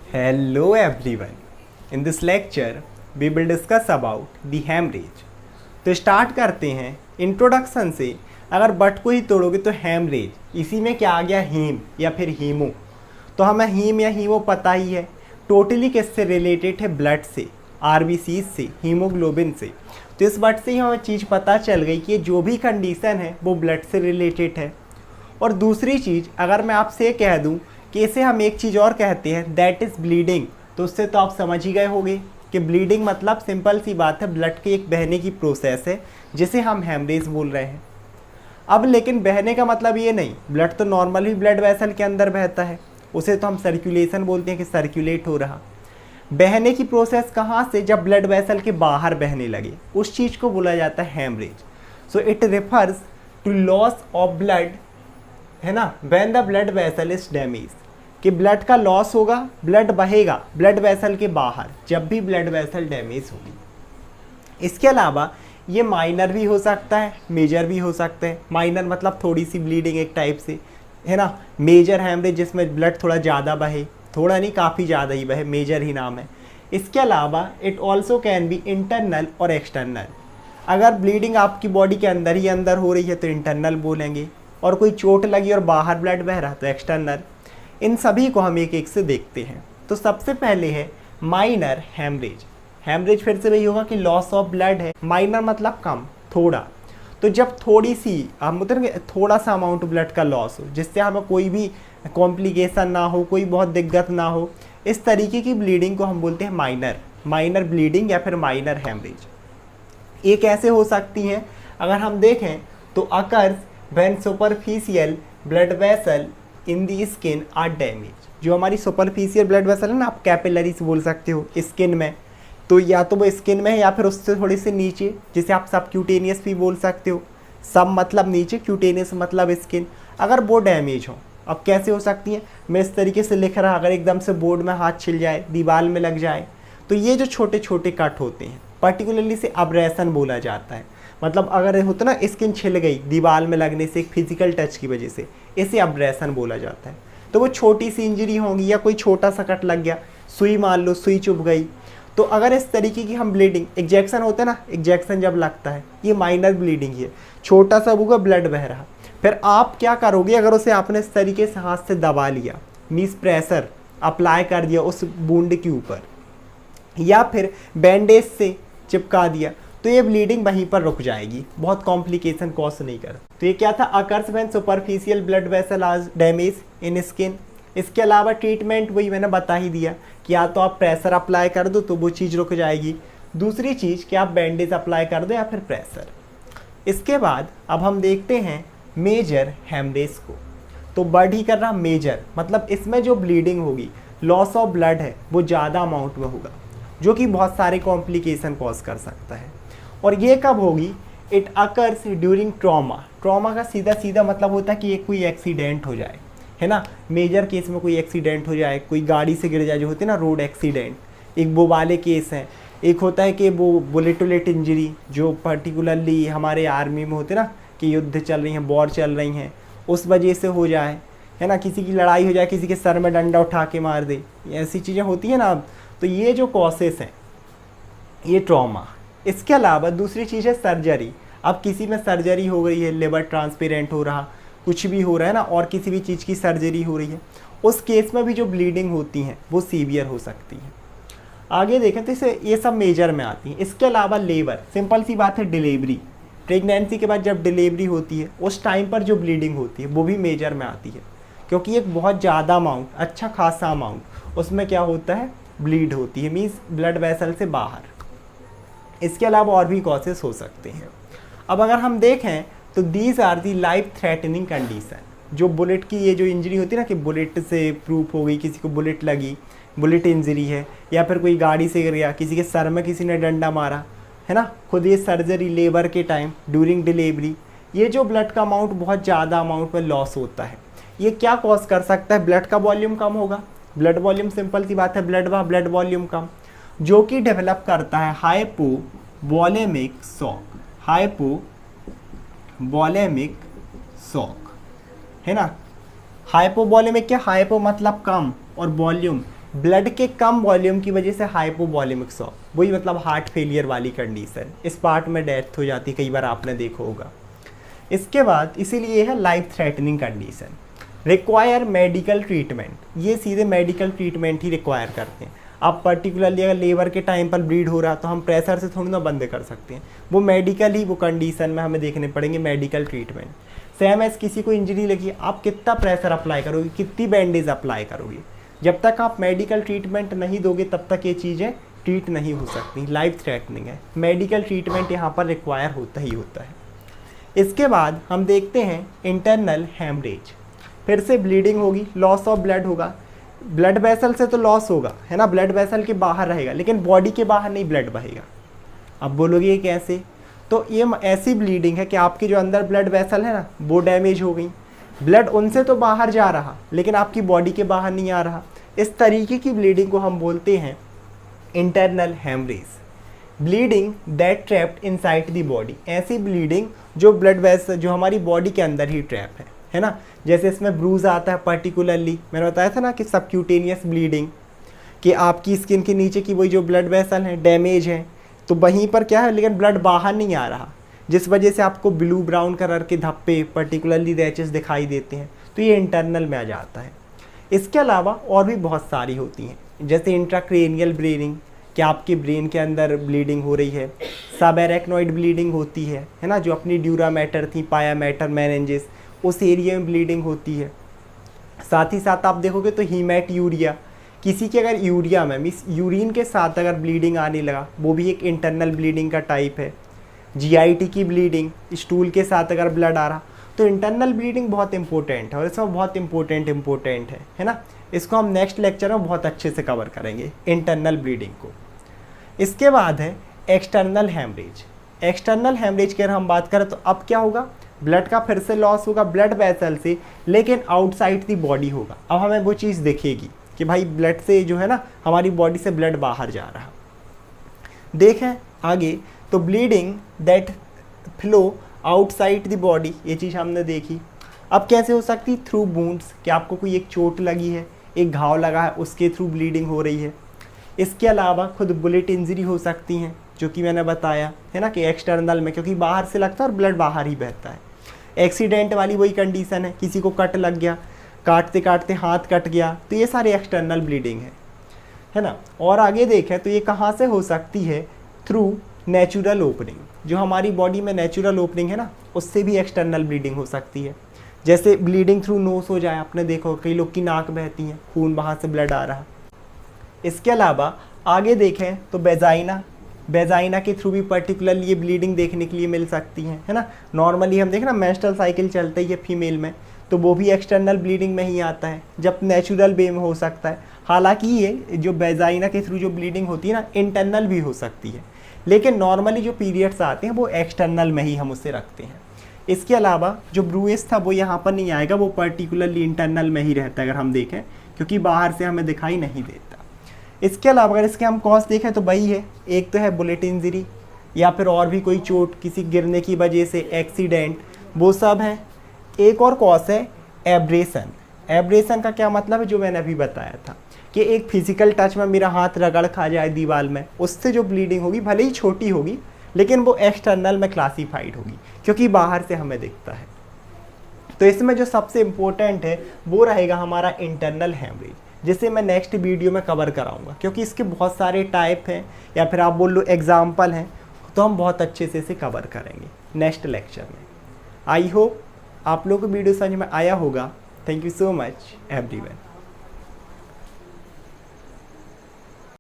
Hello everyone. In this lecture, we will discuss about the hemorrhage. तो start करते हैं introduction से। अगर बट को ही तोड़ोगे तो हेमरेज, इसी में क्या आ गया, हीम या फिर हीमो। तो हमें हीम या हीमो पता ही है, टोटली किससे रिलेटेड है, ब्लड से, आरबीसी से, हीमोग्लोबिन से। तो इस बट से ही हमें चीज़ पता चल गई कि जो भी कंडीशन है वो ब्लड से रिलेटेड है। और दूसरी चीज़, अगर मैं आपसे ये कह दूँ कि इसे हम एक चीज़ और कहते हैं, दैट इज़ ब्लीडिंग, तो उससे तो आप समझ ही गए होंगे कि ब्लीडिंग मतलब सिंपल सी बात है, ब्लड के एक बहने की प्रोसेस है जिसे हम हेमरेज बोल रहे हैं। अब लेकिन बहने का मतलब ये नहीं, ब्लड तो नॉर्मल ही ब्लड वेसल के अंदर बहता है, उसे तो हम सर्कुलेशन बोलते हैं कि सर्कुलेट हो रहा। बहने की प्रोसेस कहाँ से, जब ब्लड वेसल के बाहर बहने लगे, उस चीज़ को बोला जाता है haemorrhage. So it refers to loss of blood, है ना, when the blood vessel is damage, कि ब्लड का लॉस होगा, ब्लड बहेगा ब्लड वेसल के बाहर जब भी ब्लड वेसल डैमेज होगी। इसके अलावा ये माइनर भी हो सकता है, मेजर भी हो सकता है। माइनर मतलब थोड़ी सी ब्लीडिंग एक टाइप से, है ना। मेजर हेमरेज जिसमें ब्लड थोड़ा ज़्यादा बहे, थोड़ा नहीं काफ़ी ज़्यादा ही बहे, मेजर ही नाम है। इसके अलावा it also can be internal और एक्सटर्नल। अगर ब्लीडिंग आपकी बॉडी के अंदर ही अंदर हो रही है तो इंटरनल बोलेंगे, और कोई चोट लगी और बाहर ब्लड बह रहा तो एक्सटर्नल। इन सभी को हम एक एक से देखते हैं। तो सबसे पहले है माइनर हेमरेज। हेमरेज फिर से वही होगा कि लॉस ऑफ ब्लड है। माइनर मतलब कम, थोड़ा। तो जब थोड़ी सी, हम मतलब थोड़ा सा अमाउंट ब्लड का लॉस हो, जिससे हमें कोई भी कॉम्प्लिकेशन ना हो, कोई बहुत दिक्कत ना हो, इस तरीके की ब्लीडिंग को हम बोलते हैं माइनर ब्लीडिंग या फिर माइनर हेमरेज। ये कैसे हो सकती हैं, अगर हम देखें तो occurs when superficial blood vessel in the skin are damage. जो हमारी सुपरफिशियल ब्लड वेसल है ना, आप कैपिलरीज बोल सकते हो स्किन में, तो या तो वो स्किन में है या फिर उससे थोड़ी सी नीचे, जिसे आप सबक्यूटेनियस भी बोल सकते हो। सब मतलब नीचे, क्यूटेनियस मतलब स्किन। अगर वो डैमेज हो, अब कैसे हो सकती है, मैं इस तरीके से लिख रहा, अगर एकदम से बोर्ड में हाथ छिल जाए, दीवार में लग जाए, तो ये जो छोटे छोटे कट होते हैं, पर्टिकुलरली से अब्रेशन बोला जाता है। मतलब अगर होता ना, स्किन छिल गई दीवार में लगने से, एक फिजिकल टच की वजह से, इसे अब्रेशन बोला जाता है। तो वो छोटी सी इंजरी होगी या कोई छोटा सा कट लग गया, सुई मान लो, सुई चुभ गई, तो अगर इस तरीके की हम ब्लीडिंग, इंजेक्शन होता है ना, इंजेक्शन जब लगता है, ये माइनर ब्लीडिंग है, छोटा सा होगा, ब्लड बह रहा। फिर आप क्या करोगे, अगर उसे आपने इस तरीके से हाथ से दबा लिया, मीन्स प्रेशर अप्लाई कर दिया उस वुंड के ऊपर, या फिर बैंडेज से चिपका दिया, तो ये ब्लीडिंग वहीं पर रुक जाएगी, बहुत कॉम्प्लिकेशन कॉज नहीं कर। तो ये क्या था, occurs when superficial blood vessel are damage in skin. इसके अलावा ट्रीटमेंट वही मैंने बता ही दिया कि या तो आप प्रेशर अप्लाई कर दो तो वो चीज़ रुक जाएगी, दूसरी चीज़ कि आप बैंडेज अप्लाई कर दो या फिर प्रेशर। इसके बाद अब हम देखते हैं मेजर हेमरेज को। तो बढ़ ही कर रहा, मेजर मतलब इसमें जो ब्लीडिंग होगी, लॉस ऑफ ब्लड है, वो ज़्यादा अमाउंट में होगा, जो कि बहुत सारे कॉम्प्लिकेशन कॉज कर सकता है। और ये कब होगी, it occurs during trauma. Trauma का सीधा सीधा मतलब होता है कि एक कोई एक्सीडेंट हो जाए, है ना। मेजर केस में कोई एक्सीडेंट हो जाए, कोई गाड़ी से गिर जाए, जो होते हैं ना रोड एक्सीडेंट, एक वो वाले केस हैं। एक होता है कि वो बुलेट टुलेट इंजरी, जो पर्टिकुलरली हमारे आर्मी में होते ना, कि युद्ध चल रही हैं, वॉर चल रही हैं, उस वजह से हो जाए, है ना। किसी की लड़ाई हो जाए, किसी के सर में डंडा उठा के मार दे, ऐसी चीज़ें होती हैं ना। तो ये जो कॉसेस हैं, ये ट्रॉमा। इसके अलावा दूसरी चीज़ है सर्जरी। अब किसी में सर्जरी हो गई है, लिवर ट्रांसपेरेंट हो रहा, कुछ भी हो रहा है ना, और किसी भी चीज़ की सर्जरी हो रही है, उस केस में भी जो ब्लीडिंग होती हैं वो सीवियर हो सकती है। आगे देखें तो इसे, ये सब मेजर में आती हैं। इसके अलावा लेबर, सिंपल सी बात है, डिलीवरी, प्रेगनेंसी के बाद जब डिलीवरी होती है उस टाइम पर जो ब्लीडिंग होती है वो भी मेजर में आती है, क्योंकि एक बहुत ज़्यादा अमाउंट, अच्छा खासा अमाउंट उसमें क्या होता है, ब्लीड होती है, मीन्स ब्लड वेसल से बाहर। इसके अलावा और भी कॉजेस हो सकते हैं। अब अगर हम देखें तो these are the life threatening condition. जो बुलेट की ये जो इंजरी होती है ना, कि बुलेट से प्रूफ हो गई, किसी को बुलेट लगी, बुलेट इंजरी है, या फिर कोई गाड़ी से गिर गया, किसी के सर में किसी ने डंडा मारा, है ना, खुद ये सर्जरी, लेबर के टाइम, ड्यूरिंग डिलीवरी, ये जो ब्लड का अमाउंट बहुत ज़्यादा अमाउंट में लॉस होता है, ये क्या कॉज कर सकता है, ब्लड का वॉल्यूम कम होगा। ब्लड वॉल्यूम सिंपल सी बात है, ब्लड वॉल्यूम कम, जो कि डेवलप करता है हाइपोवॉलेमिक शॉक। हाइपोवॉलेमिक शॉक, है ना। हाइपोवॉलेमिक क्या, हाइपो मतलब कम और वॉल्यूम ब्लड के कम वॉल्यूम की वजह से हाइपोवॉल्यूमिक शॉक, वही मतलब हार्ट फेलियर वाली कंडीशन, इस पार्ट में डेथ हो जाती है, कई बार आपने देखा होगा। इसके बाद इसीलिए है life threatening condition, require medical treatment, ये सीधे मेडिकल ट्रीटमेंट ही रिक्वायर करते हैं। अब पर्टिकुलरली अगर लेबर के टाइम पर ब्लीड हो रहा तो हम प्रेशर से थोड़ी ना बंद कर सकते हैं, वो मेडिकल ही वो कंडीशन में हमें देखने पड़ेंगे मेडिकल ट्रीटमेंट। सेम एज किसी को इंजरी लगी, आप कितना प्रेशर अप्लाई करोगे, कितनी बैंडेज अप्लाई करोगे, जब तक आप मेडिकल ट्रीटमेंट नहीं दोगे तब तक ये चीज़ें ट्रीट नहीं हो सकती, लाइफ थ्रेटनिंग है, मेडिकल ट्रीटमेंट यहाँ पर रिक्वायर होता ही होता है। इसके बाद हम देखते हैं इंटरनल हेमरेज, फिर से ब्लीडिंग होगी, लॉस ऑफ ब्लड होगा, ब्लड वेसल से तो लॉस होगा है ना, ब्लड वेसल के बाहर रहेगा लेकिन बॉडी के बाहर नहीं ब्लड बहेगा। अब बोलोगे ये कैसे, तो ये ऐसी ब्लीडिंग है कि आपके जो अंदर ब्लड वेसल है ना वो डैमेज हो गई, ब्लड उनसे तो बाहर जा रहा लेकिन आपकी बॉडी के बाहर नहीं आ रहा, इस तरीके की ब्लीडिंग को हम बोलते हैं internal haemorrhage. Bleeding that trapped inside the body, ऐसी ब्लीडिंग जो ब्लड वेसल जो हमारी बॉडी के अंदर ही ट्रैप है ना, जैसे इसमें ब्रूज आता है पर्टिकुलरली, मैंने बताया था ना कि सबक्यूटेनियस ब्लीडिंग, कि आपकी स्किन के नीचे की वही जो ब्लड वेसल है डैमेज है, तो वहीं पर क्या है लेकिन ब्लड बाहर नहीं आ रहा, जिस वजह से आपको ब्लू ब्राउन कलर के धब्बे पर्टिकुलरली रैचेस दिखाई देते हैं, तो ये इंटरनल में आ जाता है। इसके अलावा और भी बहुत सारी होती हैं, जैसे इंट्राक्रेनियल ब्लीडिंग, कि आपके ब्रेन के अंदर ब्लीडिंग हो रही है, सब एरेक्नॉइड ब्लीडिंग होती है ना, जो अपनी ड्यूरा मैटर थी, पाया मैटर, मेनिंजेस, उस एरिया में ब्लीडिंग होती है। साथ ही साथ आप देखोगे तो हीमेट यूरिया, किसी के अगर यूरिया में मीन्स यूरिन के साथ अगर ब्लीडिंग आने लगा, वो भी एक इंटरनल ब्लीडिंग का टाइप है। जीआईटी की ब्लीडिंग, स्टूल के साथ अगर ब्लड आ रहा, तो इंटरनल ब्लीडिंग बहुत इंपॉर्टेंट है और इसमें बहुत इंपॉर्टेंट है ना, इसको हम नेक्स्ट लेक्चर में बहुत अच्छे से कवर करेंगे इंटरनल ब्लीडिंग को। इसके बाद है एक्सटर्नल हेमरेज। एक्सटर्नल हेमरेज की अगर हम बात करें तो अब क्या होगा, ब्लड का फिर से लॉस होगा ब्लड वेसल से, लेकिन आउटसाइड दी बॉडी होगा। अब हमें वो चीज़ दिखेगी कि भाई ब्लड से जो है ना हमारी बॉडी से ब्लड बाहर जा रहा। देखें आगे तो bleeding that flow outside the body, ये चीज़ हमने देखी। अब कैसे हो सकती, थ्रू वुंड्स, कि आपको कोई एक चोट लगी है, एक घाव लगा है, उसके थ्रू ब्लीडिंग हो रही है। इसके अलावा खुद बुलेट इंजरी हो सकती हैं, जो कि मैंने बताया है ना कि एक्सटर्नल में, क्योंकि बाहर से लगता है और ब्लड बाहर ही बहता है। एक्सीडेंट वाली वही कंडीशन है, किसी को कट लग गया, काटते काटते हाथ कट गया, तो ये सारी एक्सटर्नल ब्लीडिंग है ना। और आगे देखें तो ये कहाँ से हो सकती है, थ्रू नेचुरल ओपनिंग, जो हमारी बॉडी में नेचुरल ओपनिंग है ना, उससे भी एक्सटर्नल ब्लीडिंग हो सकती है। जैसे ब्लीडिंग थ्रू नोज हो जाए, आपने देखो कई लोग की नाक बहती है, खून वहाँ से ब्लड आ रहा। इसके अलावा आगे देखें तो बेजाइना के थ्रू भी पर्टिकुलरली ये ब्लीडिंग देखने के लिए मिल सकती है ना। नॉर्मली हम देखें ना मेंस्ट्रुअल साइकिल चलता ही है फीमेल में, तो वो भी एक्सटर्नल ब्लीडिंग में ही आता है, जब नेचुरल वे में हो सकता है। हालांकि ये जो बेजाइना के थ्रू जो ब्लीडिंग होती है ना, इंटरनल भी हो सकती है, लेकिन नॉर्मली जो पीरियड्स आते हैं वो एक्सटर्नल में ही हम उसे रखते हैं। इसके अलावा जो ब्रूएस था वो यहाँ पर नहीं आएगा, वो पर्टिकुलरली इंटरनल में ही रहता है अगर हम देखें, क्योंकि बाहर से हमें दिखाई नहीं देता। इसके अलावा अगर इसके हम कॉज देखें तो वही है, एक तो है बुलेट इंजरी या फिर और भी कोई चोट किसी गिरने की वजह से, एक्सीडेंट, वो सब हैं। एक और कॉज है एब्रेशन। एब्रेशन का क्या मतलब है, जो मैंने अभी बताया था कि एक फिजिकल टच में मेरा हाथ रगड़ खा जाए दीवार में, उससे जो ब्लीडिंग होगी भले ही छोटी होगी लेकिन वो एक्सटर्नल में क्लासीफाइड होगी, क्योंकि बाहर से हमें दिखता है। तो इसमें जो सबसे इम्पोर्टेंट है वो रहेगा हमारा इंटरनल हेमरेज, जिसे मैं नेक्स्ट वीडियो में कवर कराऊंगा, क्योंकि इसके बहुत सारे टाइप हैं या फिर आप बोल लो एग्जाम्पल हैं, तो हम बहुत अच्छे से इसे कवर करेंगे नेक्स्ट लेक्चर में। आई होप आप लोगों को वीडियो समझ में आया होगा। Thank you so much everyone.